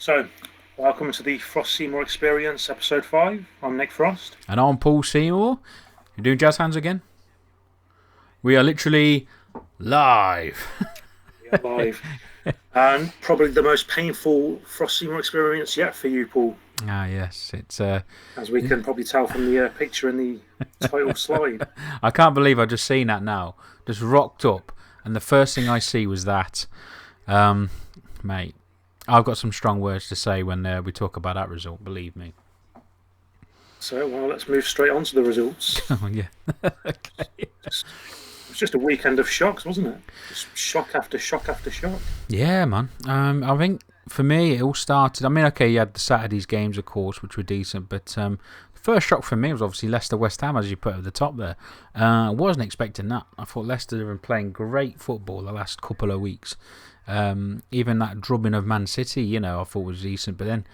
So, welcome to the Frost Seymour Experience, Episode 5. I'm Nick Frost. And I'm Paul Seymour. You doing jazz hands again? We are literally live. We are live. And probably the most painful Frost Seymour experience yet for you, Paul. Ah, yes. It's as we can probably tell from the picture in the title slide. I can't believe I've just seen that now. Just rocked up, and the first thing I see was that. Mate, I've got some strong words to say when we talk about that result, believe me. So, well, let's move straight on to the results. Oh, yeah. Okay. It was just a weekend of shocks, wasn't it? Just shock after shock after shock. Yeah, man. I think for me, it all started. I mean, okay, you had the Saturday's games, of course, which were decent, but the first shock for me was obviously Leicester West Ham, as you put at the top there. I wasn't expecting that. I thought Leicester have been playing great football the last couple of weeks. Even that drubbing of Man City, I thought was decent, but then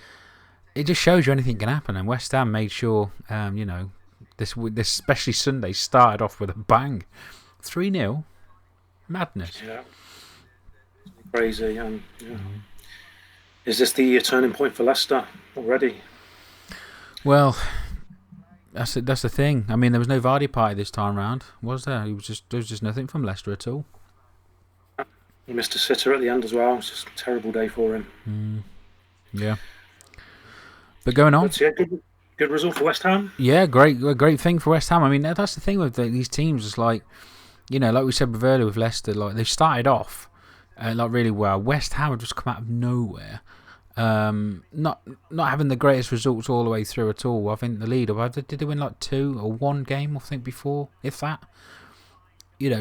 it just shows you anything can happen. And West Ham made sure, this especially Sunday started off with a bang. 3-0. Madness. Yeah. Crazy. Is this the turning point for Leicester already? Well, that's the thing. I mean, there was no Vardy party this time round, was there? There was just nothing from Leicester at all. He missed a sitter at the end as well. It was just a terrible day for him. Yeah. But going on. But yeah, good result for West Ham. Yeah, a great thing for West Ham. I mean, that's the thing with these teams. It's like, like we said earlier with Leicester, like they started off really well. West Ham have just come out of nowhere. Not having the greatest results all the way through at all. I think the lead, did they win like 2 or 1 game, I think, before, if that?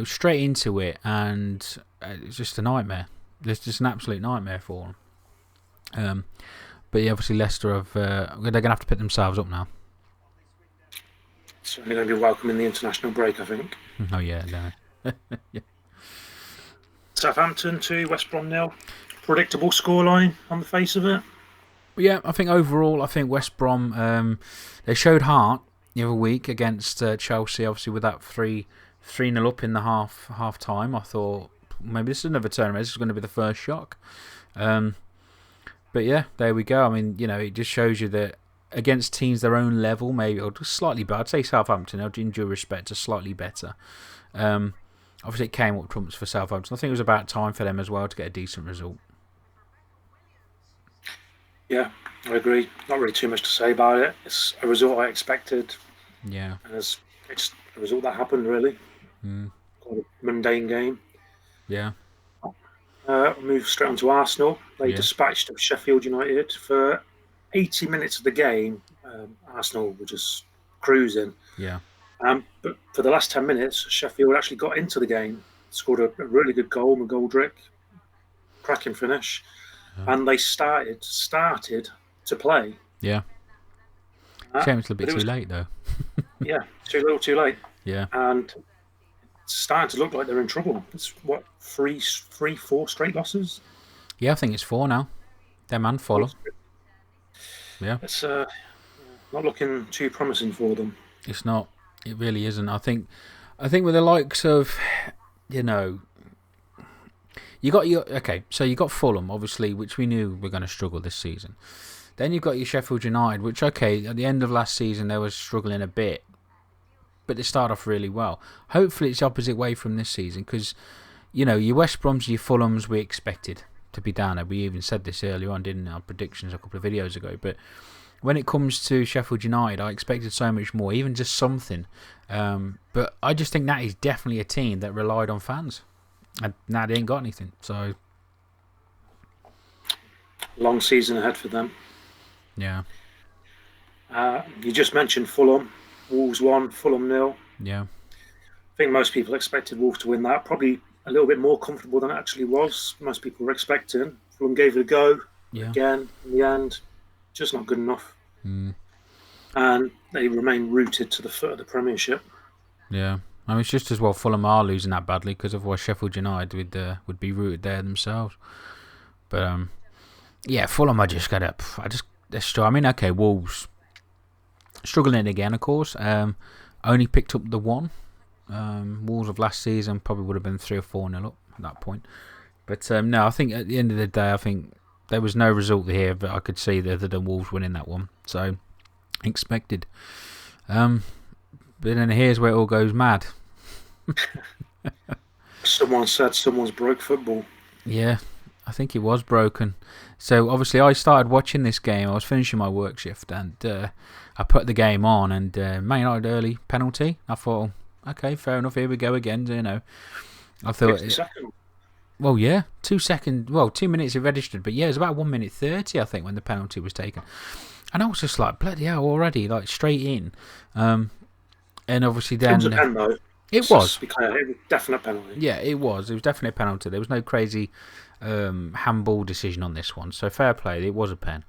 Straight into it, and it's just a nightmare. It's just an absolute nightmare for them. But yeah, obviously Leicester they're going to have to pick themselves up now. Certainly going to be welcoming the international break, I think. Oh yeah, no. Yeah. Southampton 2, West Brom 0. Predictable scoreline on the face of it. Yeah, I think overall, West Brom they showed heart the other week against Chelsea. Obviously, with that 3-0 up in the half time, I thought maybe this is another tournament. This is going to be the first shock. But yeah, there we go. I mean, it just shows you that against teams their own level, maybe, or just slightly better. I'd say Southampton, in due respect, are slightly better. Obviously, it came up trumps for Southampton. I think it was about time for them as well to get a decent result. Yeah, I agree. Not really too much to say about it. It's a result I expected. Yeah. And it's a result that happened, really. Quite a mundane game. Yeah. Move straight on to Arsenal. They dispatched Sheffield United for 80 minutes of the game. Arsenal were just cruising. Yeah. But for the last 10 minutes, Sheffield actually got into the game, scored a really good goal, McGoldrick, cracking finish, and they started to play. Yeah. Shame it's a bit too late, though. Yeah, too little, too late. Yeah. And it's starting to look like they're in trouble. It's what, 4 straight losses? Yeah, I think it's 4 now. Them and Fulham. Yeah. It's not looking too promising for them. It's not. It really isn't. I think with the likes of, you got so you got Fulham, obviously, which we knew were going to struggle this season. Then you've got your Sheffield United, which, at the end of last season they were struggling a bit, but they start off really well. Hopefully it's the opposite way from this season, because, your West Broms, your Fulhams, we expected to be down there. We even said this earlier on, didn't we, our predictions a couple of videos ago, but when it comes to Sheffield United, I expected so much more, even just something. But I just think that is definitely a team that relied on fans. And now they ain't got anything. So long season ahead for them. Yeah. You just mentioned Fulham. Wolves 1, Fulham 0. Yeah. I think most people expected Wolves to win that. Probably a little bit more comfortable than it actually was. Most people were expecting. Fulham gave it a go. Yeah. Again, in the end, just not good enough. And they remain rooted to the foot of the Premiership. Yeah. I mean, it's just as well Fulham are losing that badly, because otherwise Sheffield United would be rooted there themselves. But yeah, Fulham are just gonna. I mean, okay, Wolves struggling again, of course. Only picked up the 1. Wolves of last season probably would have been 3 or 4-0 up at that point. But no, I think at the end of the day, I think there was no result here that I could see other than Wolves winning that one. So, expected. But then here's where it all goes mad. Someone said someone's broke football. Yeah, I think it was broken. So obviously I started watching this game. I was finishing my work shift and I put the game on and Man United early penalty. I thought, okay, fair enough, here we go again. You know, I thought, 50 seconds. well, yeah, 2 seconds. Well, 2 minutes it registered, but yeah, it was about 1 minute 30, I think, when the penalty was taken. And I was just like, bloody hell, already, like straight in. And obviously then It was a pen, though. It was. It was definite penalty. Yeah, it was. It was definitely a penalty. There was no crazy handball decision on this one. So fair play. It was a pen.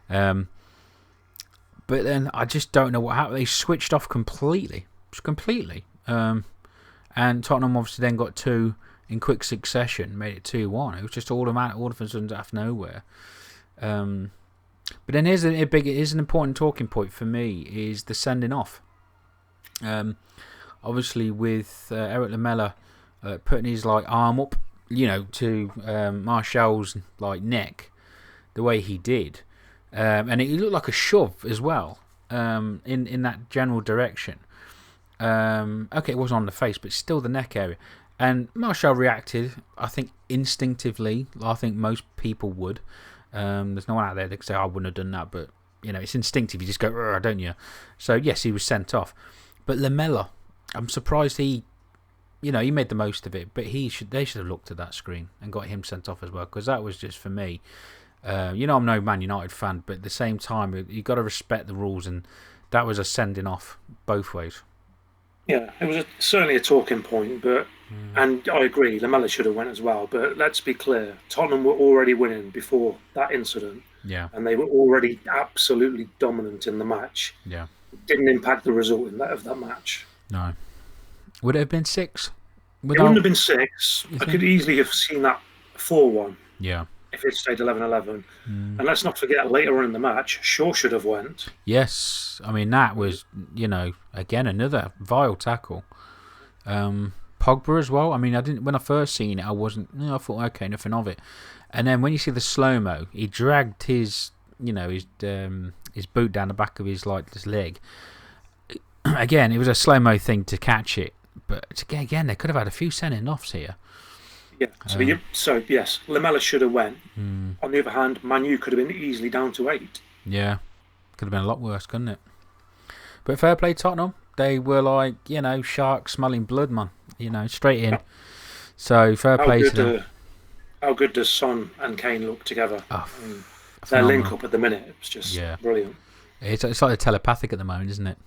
But then I just don't know what happened. They switched off completely. Completely. And Tottenham obviously then got 2 in quick succession, made it 2-1. It was just all of a sudden out of nowhere. But then here's an important talking point for me is the sending off. Obviously with Eric Lamela putting his like arm up, you know, to Martial's like neck, the way he did, and it looked like a shove as well, in that general direction. Okay, it wasn't on the face, but still the neck area. And Martial reacted, I think, instinctively. I think most people would. There's no one out there that could say, I wouldn't have done that, but you know, it's instinctive. You just go, don't you? So yes, he was sent off. But Lamela, I'm surprised he made the most of it. But they should have looked at that screen and got him sent off as well, because that was just, for me, I'm no Man United fan, but at the same time, you've got to respect the rules, and that was a sending off both ways. Yeah, it was certainly a talking point, but and I agree, Lamela should have went as well. But let's be clear, Tottenham were already winning before that incident. Yeah, and they were already absolutely dominant in the match. Yeah, it didn't impact the result of that match. No, would it have been 6? It wouldn't have been 6. I could easily have seen that 4-1. Yeah. If it stayed 11-11. And let's not forget, later on in the match, Shaw should have went. Yes. I mean, that was, again, another vile tackle. Pogba as well. I mean, when I first seen it, I wasn't, I thought, okay, nothing of it. And then when you see the slow-mo, he dragged his boot down the back of his leg. Again, it was a slow-mo thing to catch it. But again, they could have had a few sending-offs here. Yeah, so yes, Lamela should have went. On the other hand, Manu could have been easily down to 8. Yeah, could have been a lot worse, couldn't it? But fair play, Tottenham. They were like, sharks smelling blood, man. Straight in. So fair play to them. How good does Son and Kane look together? Oh, their link up at the minute, it's just brilliant. It's like telepathic at the moment, isn't it?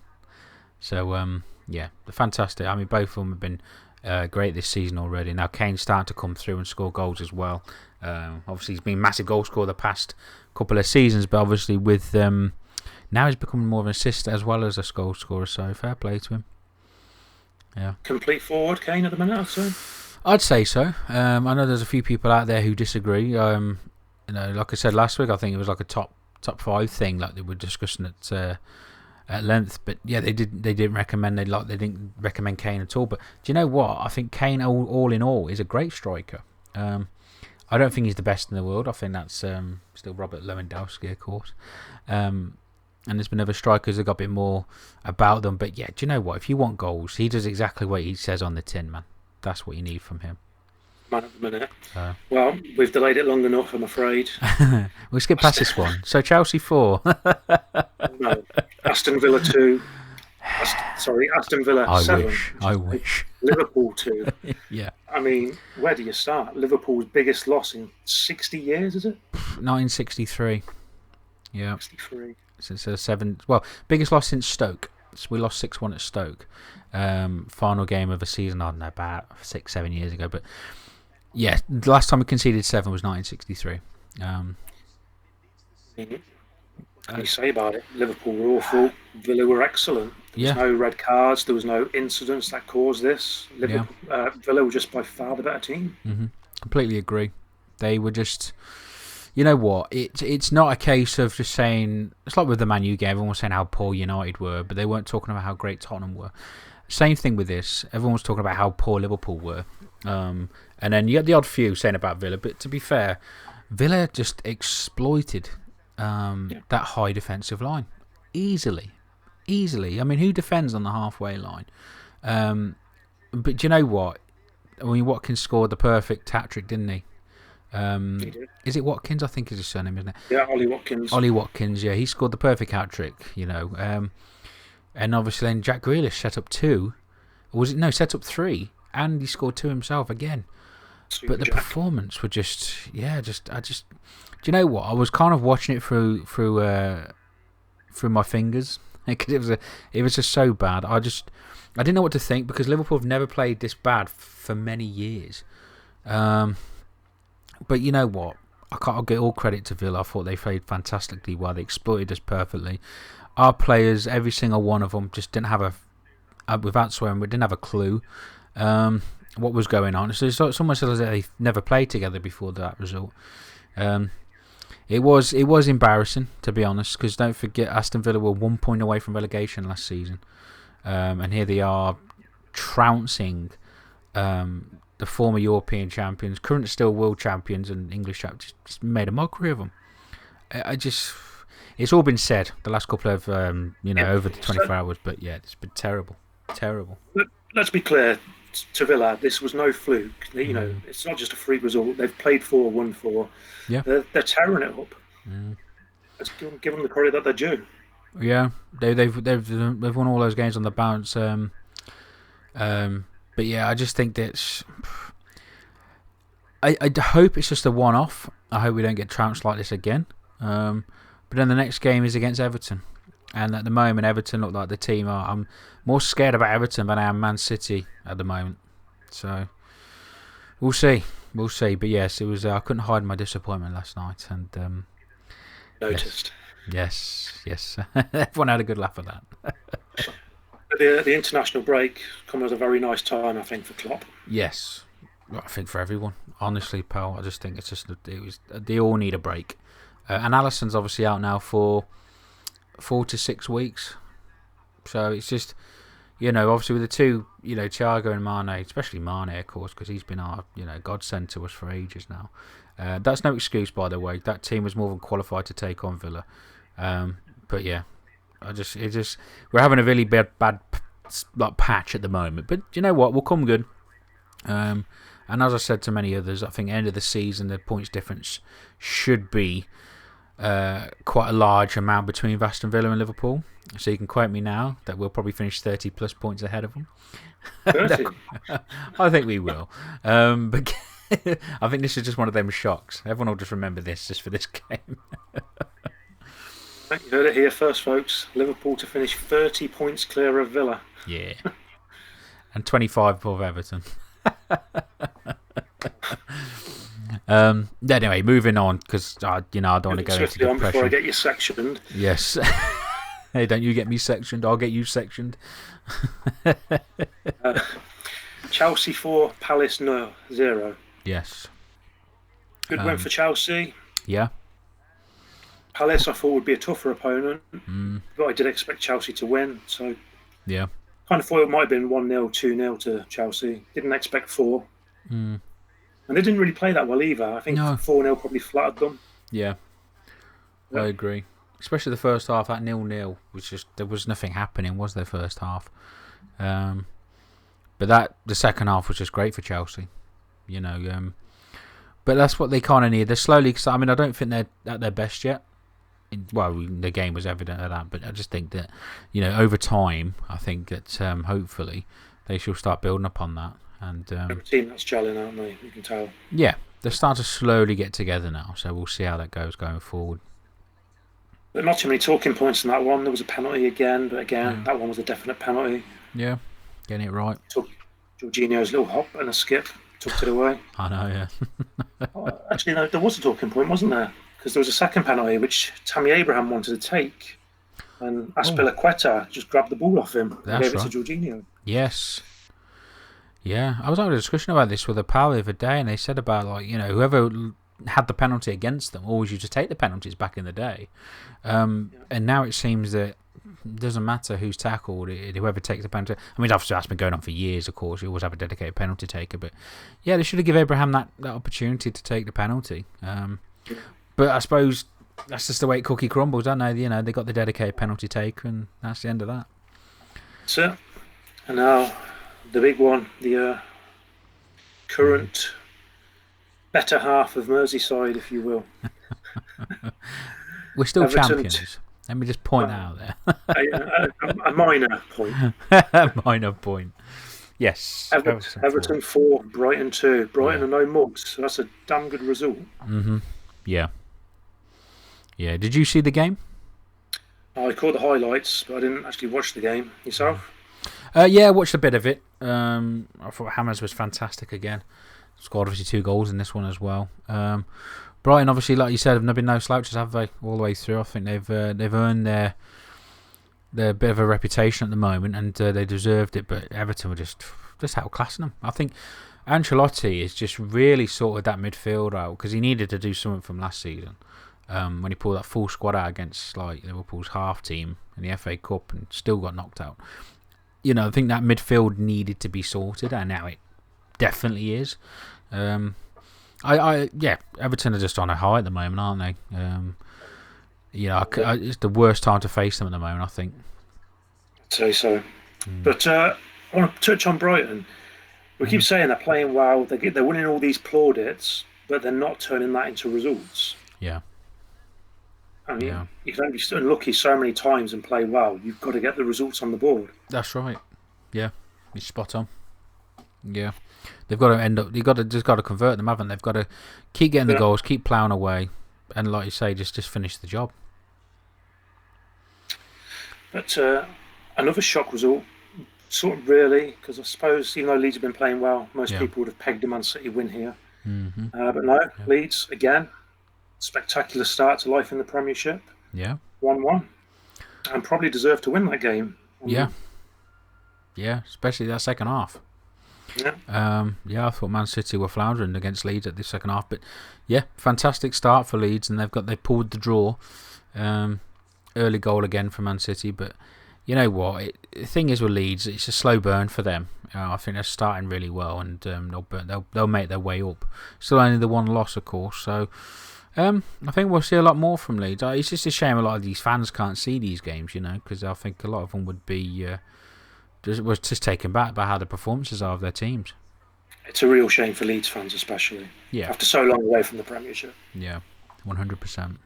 So they're fantastic. I mean, both of them have been great this season already. Now Kane's starting to come through and score goals as well. Obviously, he's been a massive goal scorer the past couple of seasons, but obviously with now he's becoming more of an assist as well as a goal scorer. So fair play to him. Yeah. Complete forward, Kane at the minute, I'd say. I'd say so. I know there's a few people out there who disagree. Like I said last week, I think it was like a top 5 thing, like they were discussing at length. But yeah, they didn't recommend they didn't recommend Kane at all. But do you know what? I think Kane, all in all, is a great striker. I don't think he's the best in the world. I think that's still Robert Lewandowski, of course. And there's been other strikers that got a bit more about them. But yeah, do you know what? If you want goals, he does exactly what he says on the tin, man. That's what you need from him. Man at the minute. Well, we've delayed it long enough, I'm afraid. We'll skip past this one. So Chelsea 4. No. Aston Villa 2. Aston Villa 7. I wish. Liverpool 2. Yeah. I mean, where do you start? Liverpool's biggest loss in 60 years, is it? 1963. Yeah. 63. Since 7. Well, biggest loss since Stoke. So we lost 6-1 at Stoke. Final game of the season, I don't know, about 6-7 years ago. But yeah, the last time we conceded 7 was 1963. What you say about it? Liverpool were awful. Villa were excellent. There was no red cards. There was no incidents that caused this. Villa were just by far the better team. Mm-hmm. Completely agree. They were just... You know what? It's not a case of just saying... It's like with the Man U game. Everyone was saying how poor United were, but they weren't talking about how great Tottenham were. Same thing with this. Everyone was talking about how poor Liverpool were. And then you get the odd few saying about Villa, but to be fair, Villa just exploited that high defensive line easily. I mean, who defends on the halfway line? But do you know what? I mean, Watkins scored the perfect hat-trick, didn't he? He did. Is it Watkins? I think is his surname, isn't it? Yeah, Ollie Watkins. Ollie Watkins, yeah. He scored the perfect hat-trick, you know. And obviously then Jack Grealish set up 2. Or was it? No, set up 3. And he scored 2 himself again. But the performance were just... Yeah, do you know what? I was kind of watching it through my fingers. Because it was just so bad. I didn't know what to think because Liverpool have never played this bad for many years. But you know what? I'll get all credit to Villa. I thought they played fantastically well. They exploited us perfectly. Our players, every single one of them, just didn't have without swearing, we didn't have a clue what was going on. So it's almost as if they've never played together before that result. It was embarrassing, to be honest, because don't forget Aston Villa were 1 point away from relegation last season. And here they are trouncing the former European champions, current still world champions and English champions, just made a mockery of them. It's all been said the last couple of, over the 24 hours, but yeah, it's been terrible. Terrible. Let's be clear to Villa, this was no fluke. You know, it's not just a freak result. They've played 4, won 4. Yeah. They're tearing it up. Let's give them the credit that they're due. Yeah, they've won all those games on the bounce. But yeah, I just think that I hope it's just a one-off. I hope we don't get trounced like this again. But then the next game is against Everton, and at the moment Everton look like the team. I'm more scared about Everton than I am Man City at the moment. So we'll see. But yes, it was. I couldn't hide my disappointment last night, and noticed. Yes. Everyone had a good laugh at that. The international break comes at a very nice time, I think, for Klopp. Yes, I think for everyone. Honestly, pal, I just think they all need a break. And Alisson's obviously out now for 4 to 6 weeks. So it's just, obviously with the two, Thiago and Mane, especially Mane, of course, because he's been our, godsend to us for ages now. That's no excuse, by the way. That team was more than qualified to take on Villa. But yeah, we're having a really bad patch at the moment. But you know what? We'll come good. And as I said to many others, I think end of the season the points difference should be quite a large amount between Aston Villa and Liverpool. So you can quote me now that we'll probably finish 30 plus points ahead of them. 30? I think we will. But I think this is just one of them shocks. Everyone will just remember this just for this game. You heard it here first, folks. Liverpool to finish 30 points clear of Villa. Yeah. And 25 above Everton. Anyway, moving on, because I don't want to go into depression. Before I get you sectioned. Yes. Hey, don't you get me sectioned, I'll get you sectioned. Chelsea 4, Palace 0. Yes. Good win for Chelsea. Yeah. Palace I thought would be a tougher opponent, but I did expect Chelsea to win. So yeah, kind of thought it might have been 1-0, 2-0 to Chelsea. Didn't expect 4. And they didn't really play that well either. I think 4-0 probably flattered them. Yeah, I agree. Especially the first half, that 0-0 was just, there was nothing happening, was there, first half? But the second half was just great for Chelsea, But that's what they kind of need. They're slowly. I mean, I don't think they're at their best yet. The game was evident of that, but I just think that, over time, I think that hopefully they shall start building upon that. And every team that's gelling, aren't they? You can tell. Yeah, they're starting to slowly get together now, so we'll see how that goes going forward. But not too many talking points in that one. There was a penalty again, but that one was a definite penalty. Yeah, getting it right. Took Jorginho's little hop and a skip, tucked it away. I know, yeah. Actually, no, there was a talking point, wasn't there? Because there was a second penalty which Tammy Abraham wanted to take, and Azpilicueta just grabbed the ball off him and gave it to Jorginho. Yes. Yeah, I was having a discussion about this with a pal the other day, and they said about, whoever had the penalty against them always used to take the penalties back in the day. And now it seems that it doesn't matter who's tackled, whoever takes the penalty. I mean, obviously that's been going on for years, of course. You always have a dedicated penalty taker. But yeah, they should have given Abraham that opportunity to take the penalty. But I suppose that's just the way cookie crumbles, don't they? You know, they got the dedicated penalty taker, and that's the end of that. So, and now the big one, the current better half of Merseyside, if you will. We're still champions. Let me just point out there. a minor point. A minor point. Yes. Everton 4, Brighton 2. Brighton are no mugs, so that's a damn good result. Yeah. Yeah. Did you see the game? I caught the highlights, but I didn't actually watch the game. Yourself? Yeah, I watched a bit of it. I thought Hammers was fantastic again. Scored obviously 2 goals in this one as well. Brighton, obviously, like you said, have been no slouches, have they? All the way through. I think they've earned their bit of a reputation at the moment, and they deserved it. But Everton were just outclassing them. I think Ancelotti has just really sorted that midfield out because he needed to do something from last season when he pulled that full squad out against like Liverpool's half team in the FA Cup and still got knocked out. You know, I think that midfield needed to be sorted, and now it definitely is. Everton are just on a high at the moment, aren't they? It's the worst time to face them at the moment, I think. I'd say so. But I want to touch on Brighton. We keep saying they're playing well, they're winning all these plaudits, but they're not turning that into results. Yeah. I mean, you can only be unlucky so many times and play well. You've got to get the results on the board. That's right. Yeah, you're spot on. Yeah. They've got to end up. They've got to convert them, haven't they? They've got to keep getting the goals, keep ploughing away, and like you say, just finish the job. But another shock result, sort of really, because I suppose even though Leeds have been playing well, most people would have pegged the Man City win here. But no, Leeds again, spectacular start to life in the Premiership. Yeah, 1-1, and probably deserved to win that game. Yeah, especially that second half. I thought Man City were floundering against Leeds at the second half, but fantastic start for Leeds, and they pulled the draw. Early goal again for Man City, but you know what? The thing is with Leeds, it's a slow burn for them. I think they're starting really well, and they'll make their way up. Still only the one loss, of course. So I think we'll see a lot more from Leeds. It's just a shame a lot of these fans can't see these games, you know, because I think a lot of them would be was just taken back by how the performances are of their teams. It's a real shame for Leeds fans, especially after so long away from the Premiership. Yeah, 100%.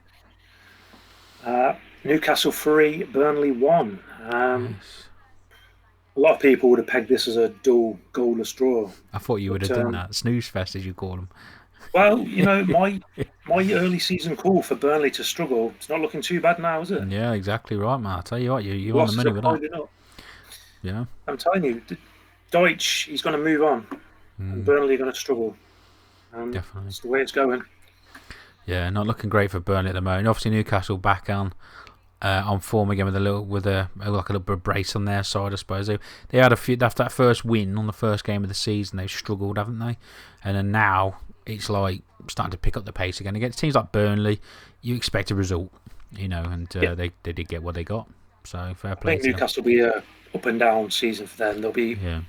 Newcastle 3, Burnley 1. A lot of people would have pegged this as a dual goalless draw. I thought you would have done that. Snooze fest, as you call them. Well, you know, my early season call for Burnley to struggle, it's not looking too bad now, is it? Yeah, exactly right, man. I'll tell you what, you're on the money with that. Yeah. I'm telling you, Deutsch, he's going to move on. And Burnley are going to struggle. Definitely. That's the way it's going. Yeah, not looking great for Burnley at the moment. Obviously, Newcastle back on form again with a little brace on their side, I suppose. They had a few after that first win on the first game of the season. They struggled, haven't they? And then now it's like starting to pick up the pace again against teams like Burnley. You expect a result, you know, and they did get what they got. So fair play. I think Newcastle will be a up and down season for them. There'll be a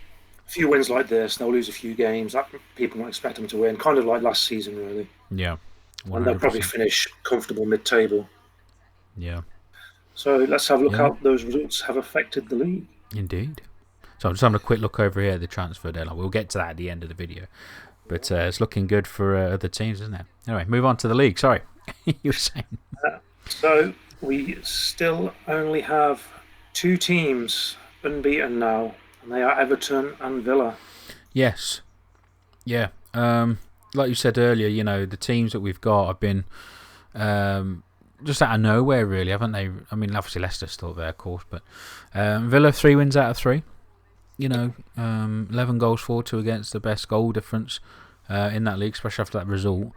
few wins like this. They'll lose a few games that people don't expect them to win, kind of like last season, really. Yeah. 100%. And they'll probably finish comfortable mid-table. Yeah. So let's have a look how those results have affected the league. Indeed. So I'm just having a quick look over here at the transfer deadline. We'll get to that at the end of the video. But it's looking good for other teams, isn't it? Anyway, move on to the league. Sorry. You were saying. So we still only have 2 teams unbeaten now, and they are Everton and Villa. Yes. Yeah. Like you said earlier, you know, the teams that we've got have been just out of nowhere, really, haven't they? I mean, obviously Leicester's still there, of course, but Villa 3 wins out of 3. You know, 11 goals for, 2 against, the best goal difference in that league, especially after that result.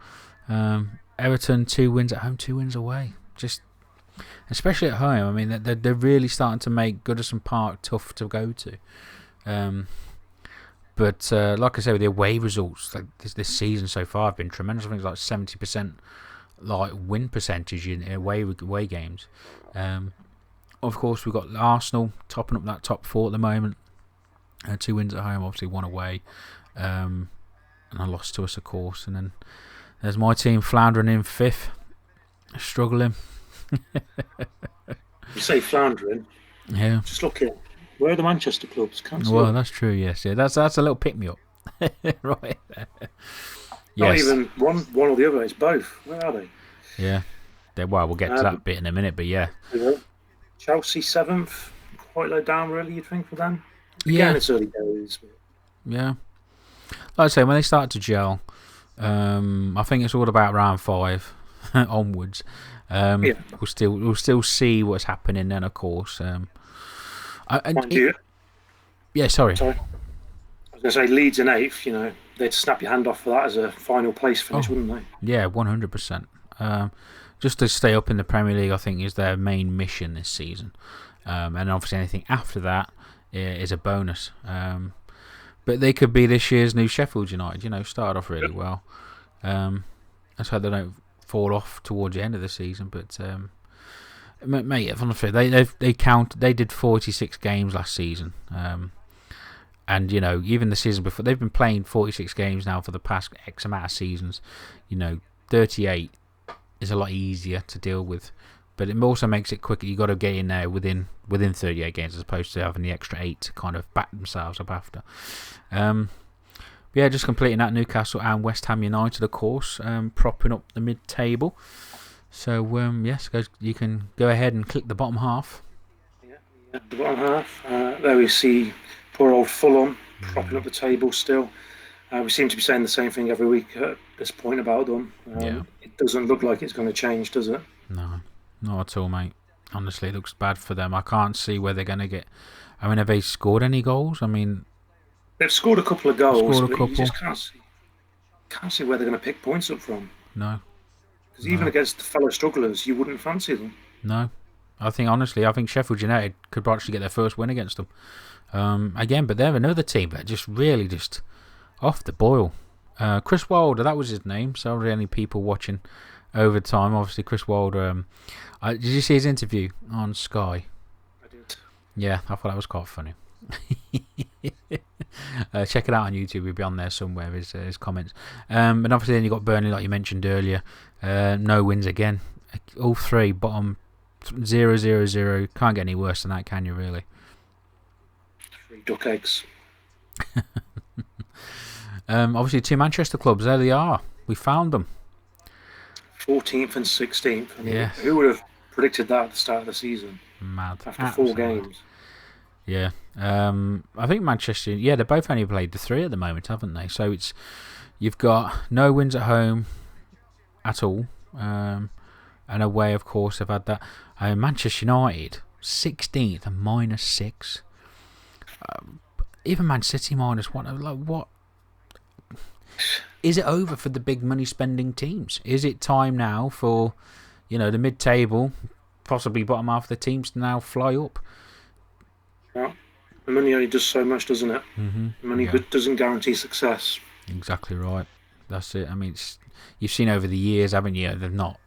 Everton 2 wins at home, 2 wins away. Just, especially at home. I mean, they're really starting to make Goodison Park tough to go to. But like I said, with the away results like this season so far have been tremendous. I think it's like 70% like win percentage in away games. Of course, we've got Arsenal topping up that top 4 at the moment. 2 wins at home, obviously 1 away, and a loss to us, of course. And then There's my team floundering in 5th, struggling. You say floundering. Yeah. Just look at where are the Manchester clubs? Can't see Well, them. that's true. Yes, yeah. That's a little pick me up. Right. Not Yes. even one or the other. It's both. Where are they? Yeah. Well, we'll get to that bit in a minute, but yeah. Chelsea 7th, quite low down, really. You'd think for them. Yeah. Again, it's early days. But... Yeah. Like I say, when they start to gel, I think it's all about round 5 onwards. We'll still see what's happening then, of course. Yeah, sorry. I was going to say Leeds in 8th. You know, they'd snap your hand off for that as a final place finish, wouldn't they? Yeah, 100%. Just to stay up in the Premier League, I think, is their main mission this season. And obviously anything after that is a bonus. But they could be this year's new Sheffield United. You know, started off really well. Let's hope they don't fall off towards the end of the season. But mate, honestly, they did 46 games last season. And you know, even the season before, they've been playing 46 games now for the past X amount of seasons. You know, 38 is a lot easier to deal with, but it also makes it quicker. You got to get in there within 38 games as opposed to having the extra 8 to kind of back themselves up after. Yeah, just completing that, Newcastle and West Ham United, of course, propping up the mid-table. So yes, you can go ahead and click the bottom half. Yeah, the bottom half. There we see poor old Fulham propping up the table still. We seem to be saying the same thing every week at this point about them. It doesn't look like it's going to change, does it? No, not at all, mate. Honestly, it looks bad for them. I can't see where they're going to get... I mean, have they scored any goals? I mean... They've scored a couple of goals, but couple. you just can't see where they're going to pick points up from. No. Because even against the fellow strugglers, you wouldn't fancy them. No. I think Sheffield United could actually get their first win against them. Again, but they're another team that just really just off the boil. Chris Wilder, that was his name. So any people watching over time, obviously Chris Wilder. Did you see his interview on Sky? I did. Yeah, I thought that was quite funny. Check it out on YouTube. It'll be on there somewhere. His comments. And obviously then you got Burnley, like you mentioned earlier. No wins again. All 3 bottom 0-0-0. Can't get any worse than that, can you? Really? 3 duck eggs. Obviously 2 Manchester clubs. There they are. We found them. 14th and 16th. I mean, yeah. Who would have predicted that at the start of the season? Mad. After 4 games. Yeah. I think Manchester... Yeah, they've both only played the 3 at the moment, haven't they? So you've got no wins at home at all. And away, of course, they've had that. Manchester United, 16th and -6. Even Man City -1. Like, what? Is it over for the big money spending teams? Is it time now for, the mid-table, possibly bottom half of the teams to now fly up? Well, the money only does so much, doesn't it? Money doesn't guarantee success. Exactly right. That's it. I mean, you've seen over the years, haven't you? They've not...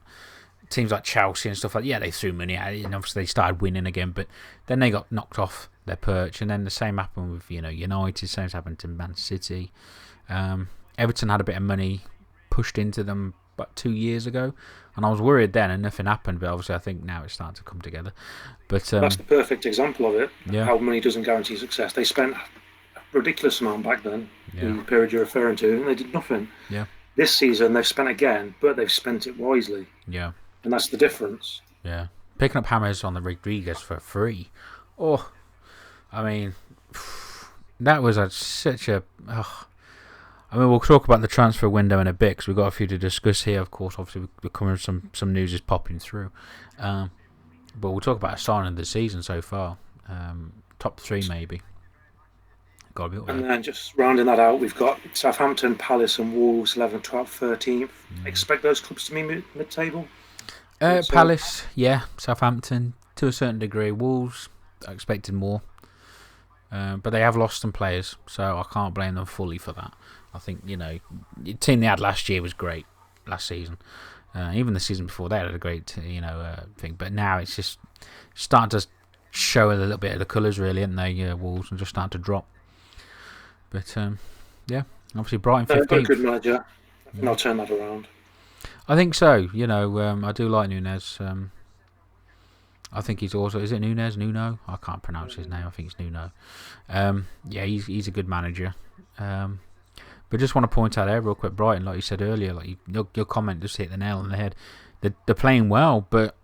Teams like Chelsea and stuff like that, yeah, they threw money at it and obviously they started winning again, but then they got knocked off their perch, and then the same happened with United, same happened to Man City. Everton had a bit of money pushed into them about 2 years ago, and I was worried then and nothing happened, but obviously I think now it's starting to come together. But that's the perfect example of it. Yeah. How money doesn't guarantee success. They spent a ridiculous amount back then, the period you're referring to, and they did nothing. Yeah. This season they've spent again, but they've spent it wisely. Yeah. And that's the difference. Yeah. Picking up James on the Rodriguez for free. Oh, I mean, that was such a... I mean, we'll talk about the transfer window in a bit because we've got a few to discuss here, of course. Obviously, we're coming some news is popping through. But we'll talk about a signing of the season so far. Top 3, maybe. Got to be up there. And then just rounding that out, we've got Southampton, Palace and Wolves, 11th, 12th, 13th. Expect those clubs to be mid-table? Palace, yeah. Southampton, to a certain degree. Wolves, I expected more. But they have lost some players, so I can't blame them fully for that. I think, the team they had last year was great, last season. Even the season before they had a great, thing. But now it's just starting to show a little bit of the colours, really, aren't they, Wolves, and just starting to drop. But, yeah, obviously Brighton 15th. They're a good manager, and I'll turn that around. I think so. I do like Nunes. I think he's also, is it Nunes? Nuno? I can't pronounce his name. I think it's Nuno. Yeah, he's a good manager. But just want to point out there real quick, Brighton, like you said earlier, like your comment just hit the nail on the head. They're playing well, but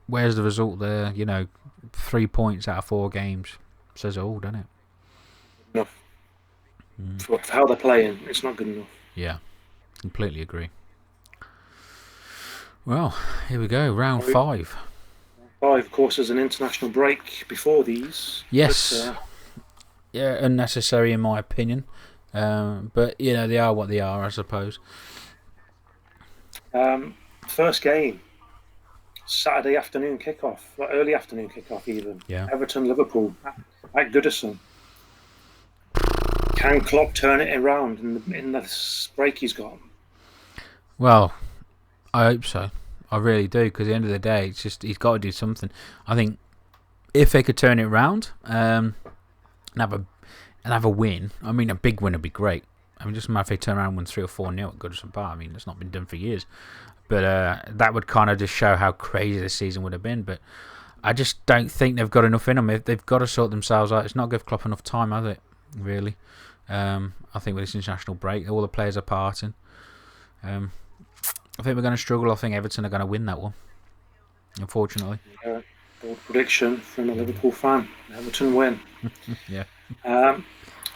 where's the result there? 3 points out of 4 games says it all, doesn't it? Enough. For how they're playing, it's not good enough. Yeah, completely agree. Well, here we go, round 5. 5, of course, there's an international break before these. Yes. Yeah, unnecessary in my opinion. But, they are what they are, I suppose. First game, Saturday afternoon kickoff, or early afternoon kickoff even. Yeah. Everton, Liverpool at Goodison. Can Klopp turn it around in the break he's got? Well, I hope so. I really do, because at the end of the day, it's just he's got to do something. I think if they could turn it around and have a win, I mean, a big win would be great. I mean, just imagine if they turn around and win 3 or 4-0 at Goodison Park. I mean, it's not been done for years. But that would kind of just show how crazy this season would have been. But I just don't think they've got enough in them. They've got to sort themselves out. It's not give Klopp enough time, has it? Really. I think with this international break, all the players are parting. I think we're going to struggle. I think Everton are going to win that one, unfortunately. Yeah, bold prediction from a Liverpool fan. Everton win. Yeah.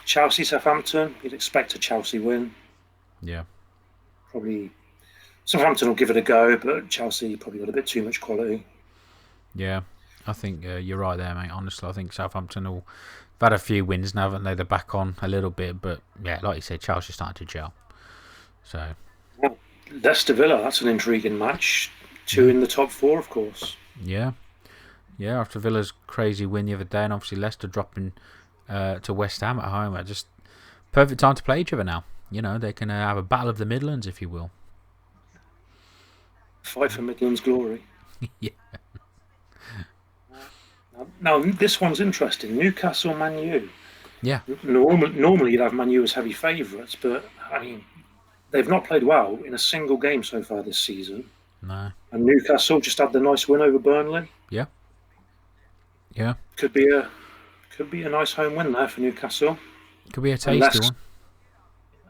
Chelsea, Southampton. You'd expect a Chelsea win. Yeah. Probably Southampton will give it a go, but Chelsea probably got a bit too much quality. Yeah, I think you're right there, mate. Honestly, I think Southampton have had a few wins now, haven't they? They're back on a little bit, but yeah, like you said, Chelsea's starting to gel. So. Well, Leicester Villa, that's an intriguing match. 2 in the top 4, of course. Yeah. Yeah, after Villa's crazy win the other day, and obviously Leicester dropping to West Ham at home, just perfect time to play each other now. They can have a battle of the Midlands, if you will. Fight for Midlands glory. Yeah. Now, this one's interesting. Newcastle, Man U. Yeah. Normally you'd have Man U as heavy favourites, but, I mean, they've not played well in a single game so far this season. No. And Newcastle just had the nice win over Burnley. Yeah. Yeah. Could be a nice home win there for Newcastle. Could be a tasty one.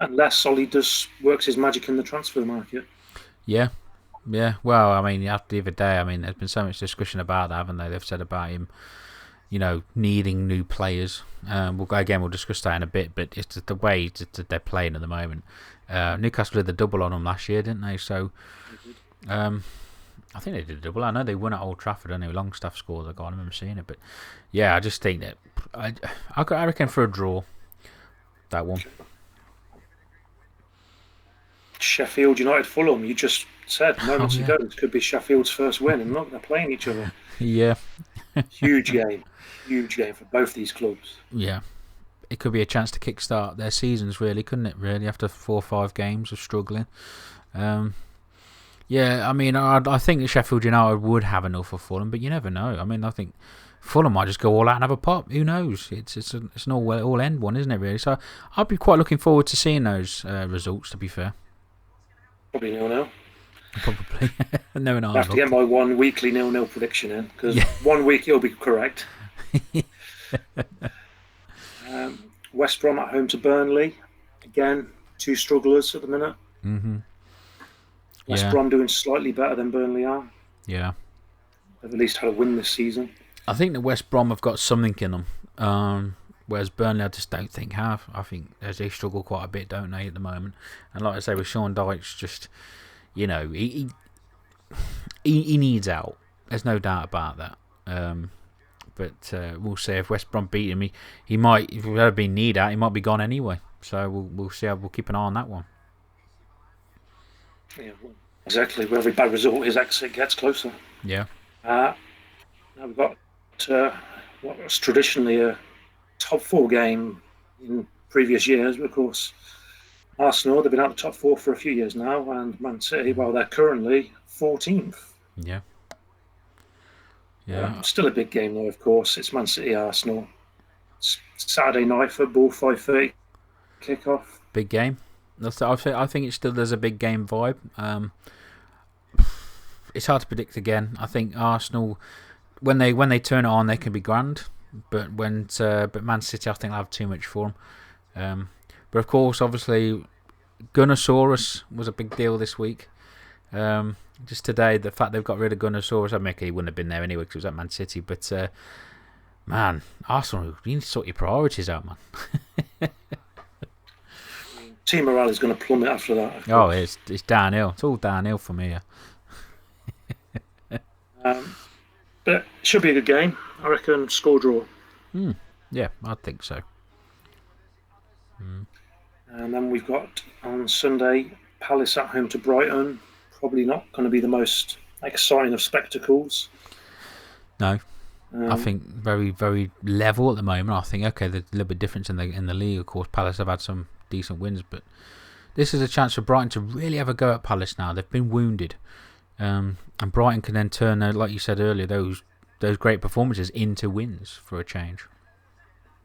Unless Ollie does works his magic in the transfer market. Yeah. Yeah. Well, I mean, after the other day, I mean, there's been so much discussion about that, haven't they? They've said about him, needing new players. We'll discuss that in a bit, but it's the way that they're playing at the moment. Newcastle did the double on them last year, didn't they? So, I think they did a double. I know they won at Old Trafford, and Longstaff scored. I can't remember seeing it, but yeah, I just think that I reckon for a draw, that one. Sheffield United, Fulham. You just said moments ago it could be Sheffield's first win, and look, they're playing each other. Yeah. Huge game for both these clubs. Yeah. It could be a chance to kickstart their seasons, really, couldn't it? Really, after 4 or 5 games of struggling. Yeah, I mean, I think that Sheffield United would have enough for Fulham, but you never know. I mean, I think Fulham might just go all out and have a pop. Who knows? It's an all end one, isn't it? Really. So I'd be quite looking forward to seeing those results. To be fair. Probably 0-0. Probably. No, I have to get my one weekly 0-0 prediction in, because 1 week it'll be correct. West Brom at home to Burnley. Again, 2 strugglers at the minute. Mm-hmm. West Brom doing slightly better than Burnley are. Yeah. They've at least had a win this season. I think that West Brom have got something in them. Whereas Burnley, I just don't think have. I think they struggle quite a bit, don't they, at the moment? And like I say, with Sean Dyche, just he needs out. There's no doubt about that. But we'll see if West Brom beat him. He might, if there had been need out, he might be gone anyway. So we'll see. We'll keep an eye on that one. Yeah, well, exactly. With every bad result, his exit gets closer. Yeah. Now we've got what was traditionally a top 4 game in previous years, but of course Arsenal, they've been out of the top 4 for a few years now, and Man City, well, they're currently 14th. Yeah. Still a big game though, of course. It's Man City Arsenal. It's Saturday night football, 5:30 kickoff. Big game. I think it still there's a big game vibe. it's hard to predict again. I think Arsenal, when they turn it on, they can be grand. But but Man City, I think, will have too much for them. But of course, obviously, Gunnosaurus was a big deal this week. Just today, the fact they've got rid of Gunnosaurus, I mean, he wouldn't have been there anyway because he was at Man City. But man, Arsenal, you need to sort your priorities out, man. Team morale is going to plummet after that. Oh, it's downhill. It's all downhill from here. But it should be a good game. I reckon score draw. Yeah, I think so. And then we've got on Sunday Palace at home to Brighton. Probably not going to be the most exciting of spectacles. No, I think very, very level at the moment. I think there's a little bit difference in the league. Of course, Palace have had some decent wins, but this is a chance for Brighton to really have a go at Palace now. They've been wounded, and Brighton can then turn, like you said earlier, those great performances into wins for a change.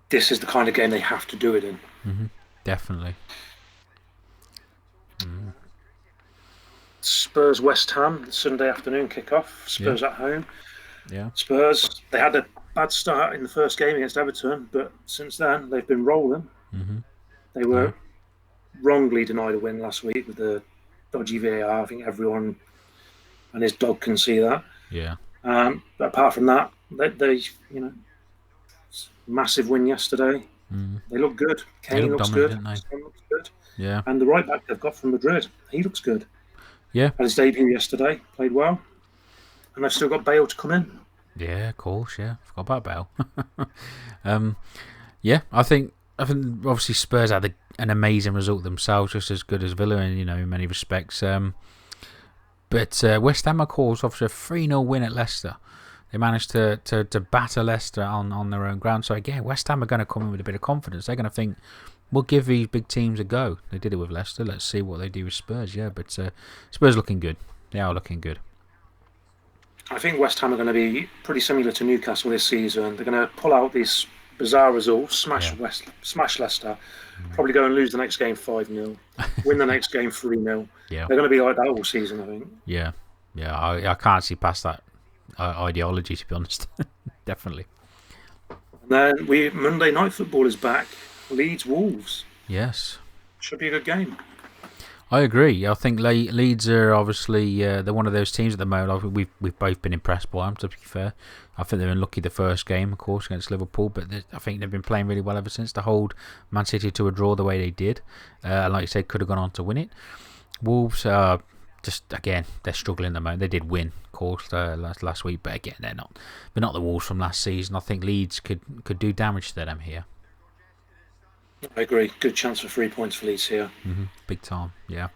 This is the kind of game they have to do it in. Definitely. Spurs West Ham Sunday afternoon kickoff. Spurs at home. Yeah. Spurs, they had a bad start in the first game against Everton, but since then they've been rolling. They were wrongly denied a win last week with the dodgy VAR. I think everyone and his dog can see that. Yeah. But apart from that, they massive win yesterday. They look good. Kane looks good. Son looks good. Yeah. And the right back they've got from Madrid, he looks good. Yeah. Had his debut yesterday, played well. And they've still got Bale to come in. Yeah, of course, yeah. Forgot about Bale. Yeah, I think obviously Spurs had an amazing result themselves, just as good as Villa in many respects. But West Ham, of course, obviously a 3-0 win at Leicester. They managed to batter Leicester on their own ground. So again, West Ham are going to come in with a bit of confidence. They're going to think, we'll give these big teams a go. They did it with Leicester. Let's see what they do with Spurs. Yeah, but Spurs looking good. They are looking good. I think West Ham are going to be pretty similar to Newcastle this season. They're going to pull out these bizarre results, smash Leicester, probably go and lose the next game 5-0, win the next game 3-0. Yeah. They're going to be like that all season, I think. Yeah. I can't see past that ideology, to be honest. Definitely. And then Monday Night Football is back. Leeds Wolves. Yes. Should be a good game. I agree. I think Leeds are obviously they're one of those teams at the moment. We've both been impressed by them, to be fair. I think they were unlucky the first game, of course, against Liverpool, but I think they've been playing really well ever since to hold Man City to a draw the way they did. Like you said, could have gone on to win it. Wolves are just, again, they're struggling at the moment. They did win, of course, last week, but again, they're not the Wolves from last season. I think Leeds could do damage to them here. I agree. Good chance for 3 points for Leeds here. Big time, yeah.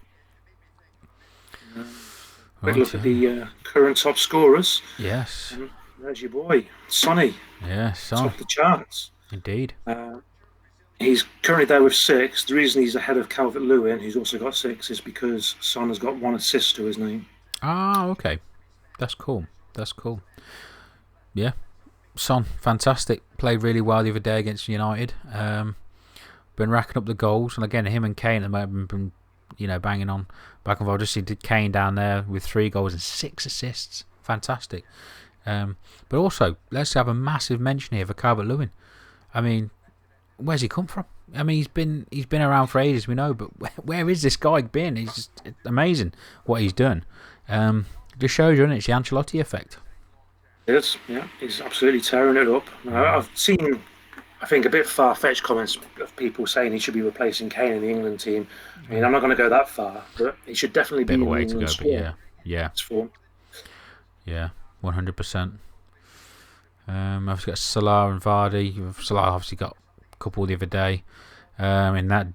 Quick look at the current top scorers. Yes. There's your boy, Sonny. Yeah, Son. Top the charts. Indeed. He's currently there with 6. The reason he's ahead of Calvert-Lewin, who's also got 6, is because Son has got 1 assist to his name. Ah, okay. That's cool. Yeah. Son, fantastic. Played really well the other day against United. Been racking up the goals, and again, him and Kane at the moment have been, banging on back and forth. Just did Kane down there with 3 goals and 6 assists. Fantastic. But also, let's have a massive mention here for Calvert-Lewin. I mean, where's he come from? I mean, he's been around for ages, we know, but where is this guy been? It's just amazing what he's done. Just shows you, isn't it? It's the Ancelotti effect. It is, yeah. He's absolutely tearing it up. I've seen, I think, a bit far-fetched comments of people saying he should be replacing Kane in the England team. I mean, I'm not going to go that far, but he should definitely be in the England squad. Yeah. Yeah, 100%. I've got Salah and Vardy. Salah obviously got a couple the other day. In that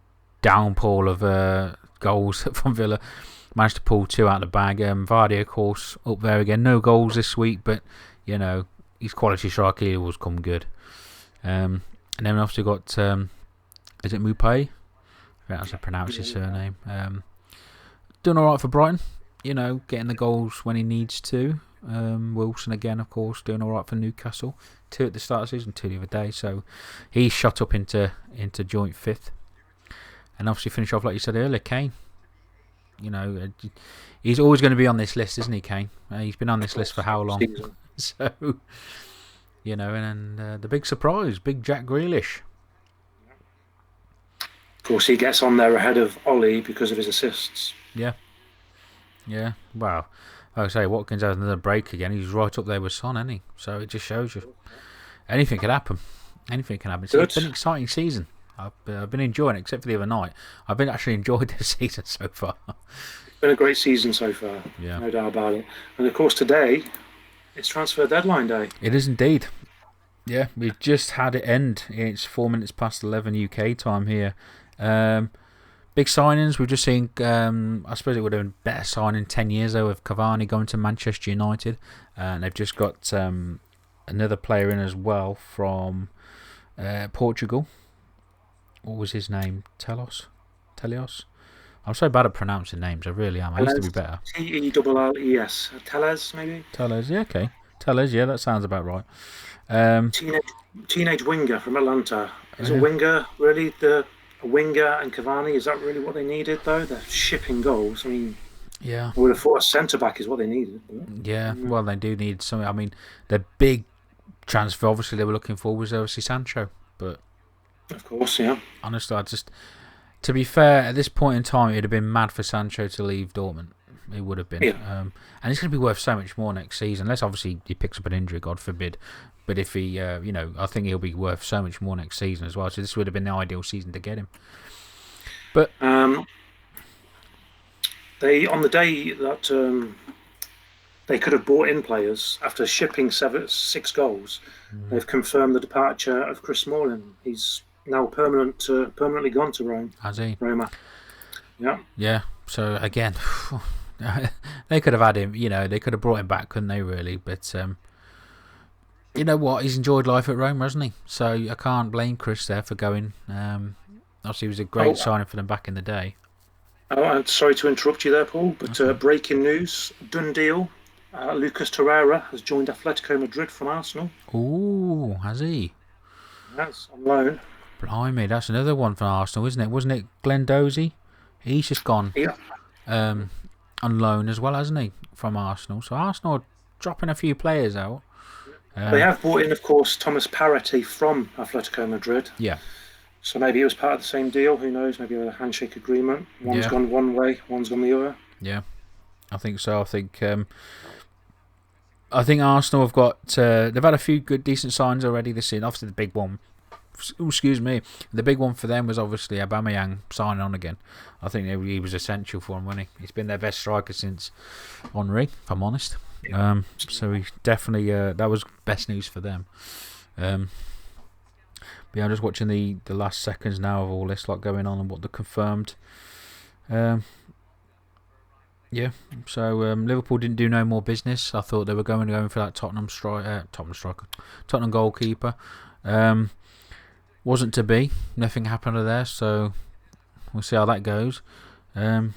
downpour of goals from Villa, managed to pull 2 out of the bag. Vardy, of course, up there again. No goals this week, but his quality striker he always come good. And then we obviously got is it Mupay? I think that's how I pronounce his surname. Done alright for Brighton. Getting the goals when he needs to. Wilson again, of course, doing alright for Newcastle. 2 at the start of the season, 2 the other day. So he shot up into joint 5th. And obviously finish off, like you said earlier, Kane. You know, he's always going to be on this list, isn't he, Kane? He's been on this list for how long? So, you know, and the big surprise, big Jack Grealish. Of course, he gets on there ahead of Ollie because of his assists. Yeah. Wow. Like I say, Watkins has another break again. He's right up there with Son, isn't he? So it just shows you anything can happen. Anything can happen. It's been an exciting season. I've been enjoying it, except for the other night. I've been actually enjoyed this season so far. It's been a great season so far. Yeah. No doubt about it. And of course, today it's transfer deadline day. It is indeed. Yeah, we've just had it end. It's 4 minutes past 11 UK time here. Big signings. We've just seen, I suppose it would have been better signing 10 years though, with Cavani going to Manchester United. And they've just got another player in as well from Portugal. What was his name? Telios? I'm so bad at pronouncing names. I really am. I used to be better. T-E-L-L-E-S. Teles, maybe? Teles, yeah, okay. Teles, yeah, that sounds about right. Teenage winger from Atlanta. Is a winger really a winger and Cavani? Is that really what they needed, though? They're shipping goals. I mean, yeah. I would have thought a centre-back is what they needed. Yeah, well, they do need something. I mean, the big transfer, obviously, they were looking for was obviously Sancho, but... Of course, yeah. Honestly, to be fair, at this point in time, it would have been mad for Sancho to leave Dortmund. It would have been. Yeah. And it's going to be worth so much more next season, unless obviously he picks up an injury, God forbid. But if he, I think he'll be worth so much more next season as well. So this would have been the ideal season to get him. But they, on the day that they could have bought in players after shipping 6 goals, they've confirmed the departure of Chris Smalling. He's now permanently gone to Rome. Has he? Roma. Yeah. Yeah. So again, they could have had him. You know, they could have brought him back, couldn't they? Really, but you know what? He's enjoyed life at Rome, hasn't he? So I can't blame Chris there for going. Obviously, he was a great signing for them back in the day. Oh, I'm sorry to interrupt you there, Paul, but breaking news: done deal. Lucas Torreira has joined Atletico Madrid from Arsenal. Ooh, has he? That's on loan. Blimey, that's another one from Arsenal, isn't it? Wasn't it Glenn Dozy? He's just gone on loan as well, hasn't he, from Arsenal? So Arsenal are dropping a few players out. They have brought in, of course, Thomas Partey from Atletico Madrid. Yeah. So maybe it was part of the same deal. Who knows? Maybe a handshake agreement. One's gone one way, one's gone the other. Yeah, I think so. I think Arsenal have got. They've had a few decent signs already this season. Obviously, the big one. The big one for them was obviously Aubameyang signing on again. I think he was essential for them, wasn't he? He's been their best striker since Henry, if I'm honest. So he definitely that was best news for them. But yeah, I'm just watching the last seconds now of all this lot going on and what they confirmed. Yeah, so Liverpool didn't do no more business. I thought they were going for that Tottenham goalkeeper. Wasn't to be. Nothing happened there, so we'll see how that goes. Again,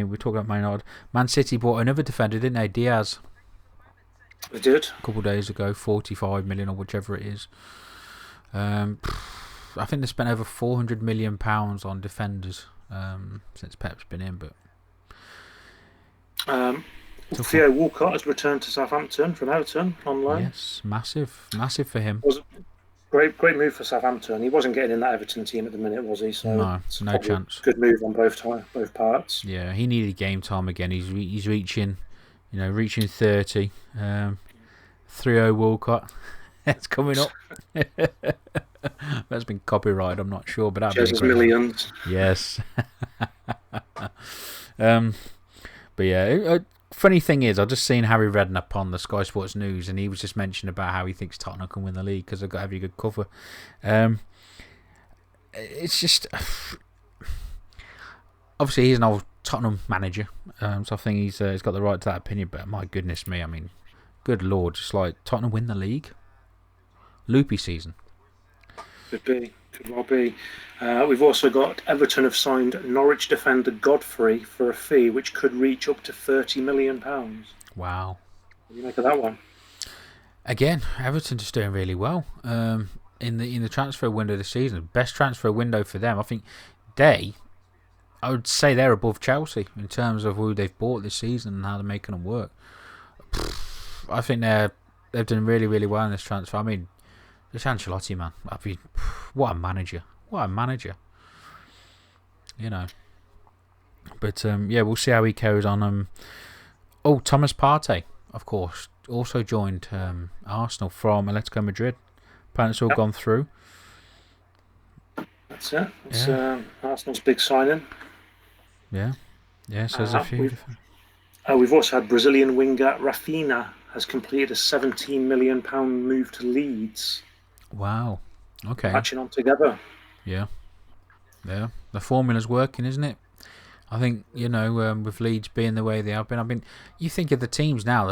we talk about Man United. Man City bought another defender, didn't they? Diaz. They did. A couple of days ago, 45 million or whichever it is. I think they spent over £400 million on defenders since Pep's been in, but. Theo Walcott has returned to Southampton from Everton on loan. Yes, massive for him. Great move for Southampton. He wasn't getting in that Everton team at the minute, was he? So no chance. Good move on both parts. Yeah, he needed game time again. He's reaching 30. 3-0 Walcott. It's coming up. That's been copyrighted. I'm not sure, but that'd be millions. Yes. But yeah, funny thing is, I've just seen Harry Redknapp on the Sky Sports News, and he was just mentioning about how he thinks Tottenham can win the league because they've got a very good cover. It's just obviously he's an old Tottenham manager, so I think he's got the right to that opinion. But my goodness me, I mean, good lord, just like Tottenham win the league, loopy season. Could well be. We've also got Everton have signed Norwich defender Godfrey for a fee which could reach up to £30 million. Wow. What do you make of that one? Again, Everton just doing really well in the transfer window this season. Best transfer window for them. I think they I would say they're above Chelsea in terms of who they've bought this season and how they're making them work. I think they've done really, really well in this transfer. I mean, this Ancelotti, man. I mean, what a manager. What a manager. You know. But, we'll see how he carries on. Thomas Partey, of course, also joined Arsenal from Atletico Madrid. Apparently it's all gone through. That's it. It's Arsenal's big signing. Yeah. Yeah, so there's a few. We've also had Brazilian winger Rafinha has completed a £17 million move to Leeds. Wow. Okay. Matching on together. Yeah. Yeah. The formula's working, isn't it? I think, with Leeds being the way they have been. I mean, you think of the teams now,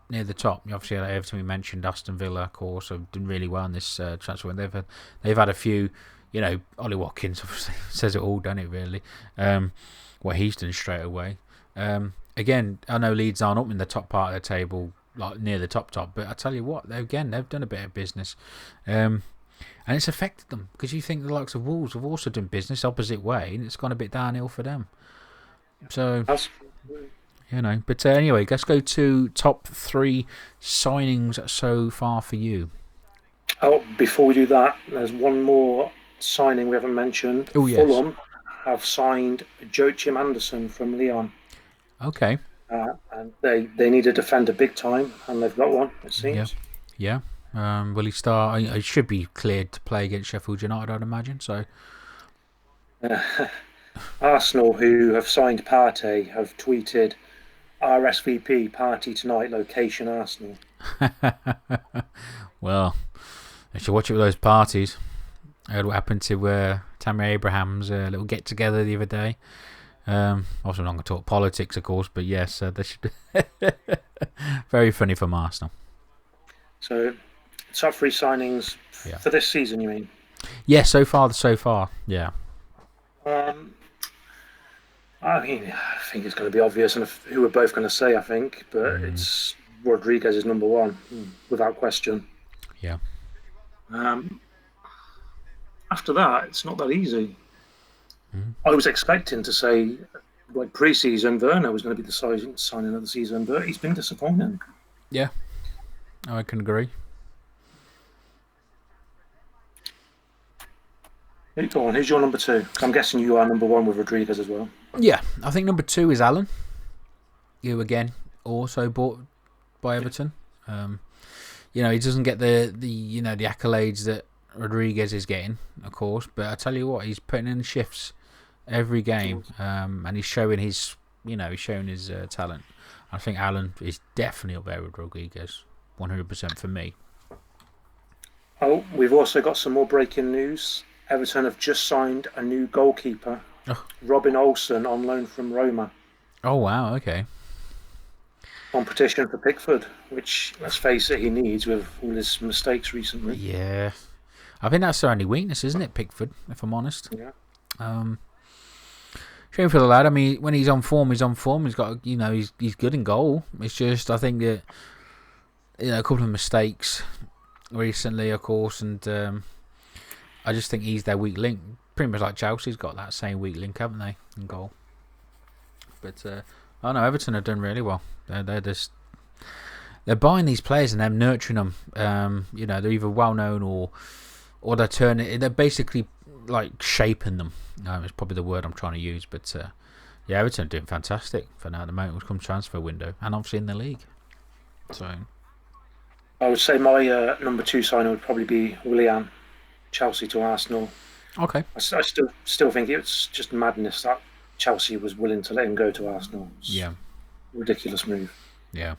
near the top. Obviously, Everton, we mentioned, Aston Villa, of course, have done really well in this transfer. They've had a few, Ollie Watkins obviously says it all, doesn't it, really? What he's done straight away. Again, I know Leeds aren't up in the top part of the table, like near the top, but I tell you what, they've done a bit of business. And it's affected them, because you think the likes of Wolves have also done business opposite way, and it's gone a bit downhill for them. So, but anyway, let's go to top 3 signings so far for you. Oh, before we do that, there's one more signing we haven't mentioned. Oh, yes. Fulham have signed Joachim Anderson from Lyon. Okay. And they need a defender big time, and they've got one, it seems. Yeah. Will he start? He should be cleared to play against Sheffield United, I'd imagine. So. Arsenal, who have signed Partey, have tweeted RSVP party tonight, location Arsenal. Well, I should watch it with those parties. I heard what happened to Tammy Abraham's little get together the other day. Also, I'm not going to talk politics, of course, but yes, they should. Very funny from Arsenal. So, top 3 signings for this season, you mean? Yeah, so far, yeah. I think it's going to be obvious, and who we're both going to say, I think, but it's Rodriguez is number 1, without question. Yeah. After that, it's not that easy. I was expecting to say, like pre-season, Werner was going to be the signing of the season, but he's been disappointing. Yeah, I can agree. Go on, who's your number 2? I'm guessing you are number 1 with Rodriguez as well. Yeah, I think number 2 is Allen. You again, also bought by Everton. He doesn't get the accolades that Rodriguez is getting, of course, but I tell you what, he's putting in shifts every game, and he's showing his talent. I think Allen is definitely up there with Rodriguez, 100% for me. Oh, we've also got some more breaking news. Everton have just signed a new goalkeeper, Robin Olsen, on loan from Roma. Oh, wow, okay. Competition for Pickford, which, let's face it, he needs with all his mistakes recently. Yeah. I think that's their only weakness, isn't it, Pickford, if I'm honest? Yeah. Shame for the lad. I mean, when he's on form, he's on form. He's got, he's good in goal. It's just, I think that, a couple of mistakes recently, of course, and I just think he's their weak link. Pretty much like Chelsea's got that same weak link, haven't they, in goal? But Everton have done really well. They're buying these players and they're nurturing them. They're either well known or they're basically like shaping them. It's probably the word I'm trying to use. But Everton are doing fantastic for now at the moment when it comes to transfer window, and obviously in the league. So I would say my number 2 signing would probably be Willian, Chelsea to Arsenal. Okay. I still think it's just madness that Chelsea was willing to let him go to Arsenal. Yeah. Ridiculous move. Yeah.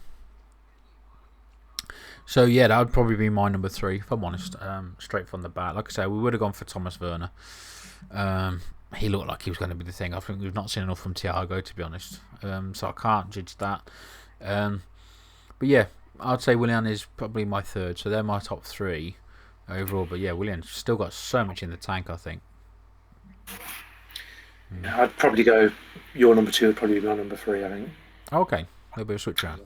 So that would probably be my number 3, if I'm honest. Straight from the bat. Like I say, we would have gone for Thomas Werner. He looked like he was going to be the thing. I think we've not seen enough from Thiago, to be honest. So I can't judge that. But yeah, I'd say Willian is probably my 3rd. So they're my top 3 overall. But yeah, Willian's still got so much in the tank, I think. I'd probably go. Your number 2 would probably be my number 3, I think. Okay, there'll be a switch around.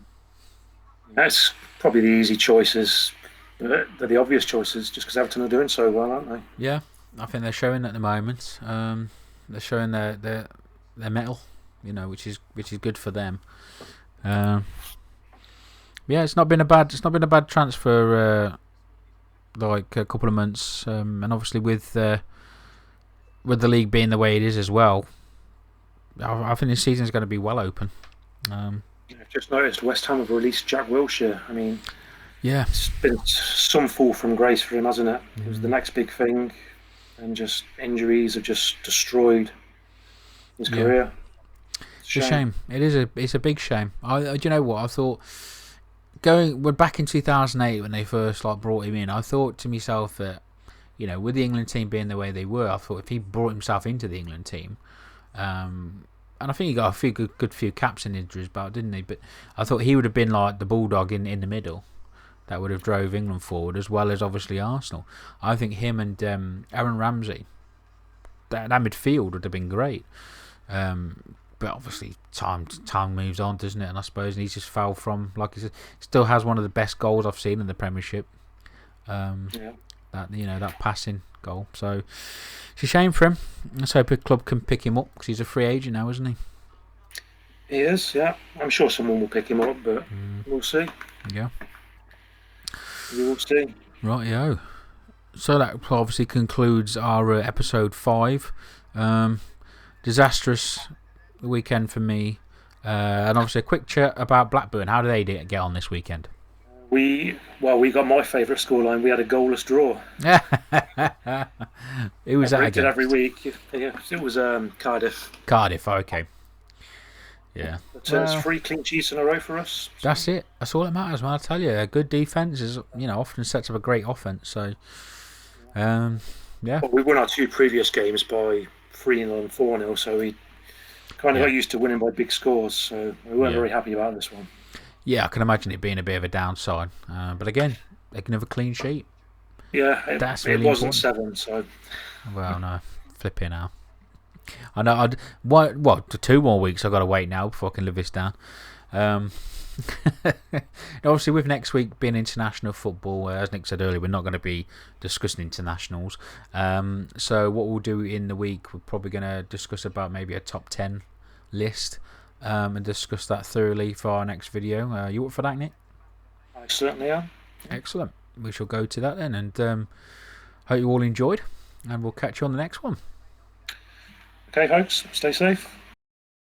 That's probably the easy choices, but they're the obvious choices just because Everton are doing so well, aren't they? Yeah, I think they're showing at the moment. They're showing they're their mettle, which is good for them. Yeah, it's not been a bad transfer. Like a couple of months, and obviously with the league being the way it is as well, I think this season is going to be well open. I've just noticed West Ham have released Jack Wilshere. I mean, yeah, it's been some fall from grace for him, hasn't it? It was the next big thing, and just injuries have just destroyed his career. It's a shame. It's a big shame. Do you know what I thought? We're back in 2008 when they first brought him in. I thought to myself that, with the England team being the way they were, I thought if he brought himself into the England team, and I think he got a few good few caps and injuries belt, didn't he? But I thought he would have been like the bulldog in the middle that would have drove England forward, as well as obviously Arsenal. I think him and Aaron Ramsey, that midfield would have been great. But obviously time moves on, doesn't it? And I suppose he just fell from, like he said, still has one of the best goals I've seen in the Premiership. That passing goal. So it's a shame for him. Let's hope a club can pick him up, because he's a free agent now, isn't he? He is, yeah. I'm sure someone will pick him up, but we'll see. Yeah. We will see. Rightio. So that obviously concludes our episode 5. Disastrous weekend for me. And obviously a quick chat about Blackburn. How did they get on this weekend? We got my favourite scoreline. We had a goalless draw. Who was that again? Every week. Yeah, it was Cardiff. Cardiff, okay. Yeah. It's 3 clean sheets in a row for us. That's it. That's all that matters, man. I tell you, a good defence is, often sets up a great offence. So, yeah. Well, we won our 2 previous games by 3-0 and 4-0, so we kind of got used to winning by big scores. So we weren't very happy about this one. Yeah, I can imagine it being a bit of a downside. But again, they can have a clean sheet. Yeah, that's really it wasn't important. 7, so. Well, no, flipping out. I know. What? 2 more weeks I've got to wait now before I can live this down. Obviously, with next week being international football, as Nick said earlier, we're not going to be discussing internationals. So what we'll do in the week, we're probably going to discuss about maybe a top 10 list, and discuss that thoroughly for our next video. You up for that, Nick? I certainly am. Excellent. We shall go to that then, and hope you all enjoyed, and we'll catch you on the next one. Okay, folks, stay safe.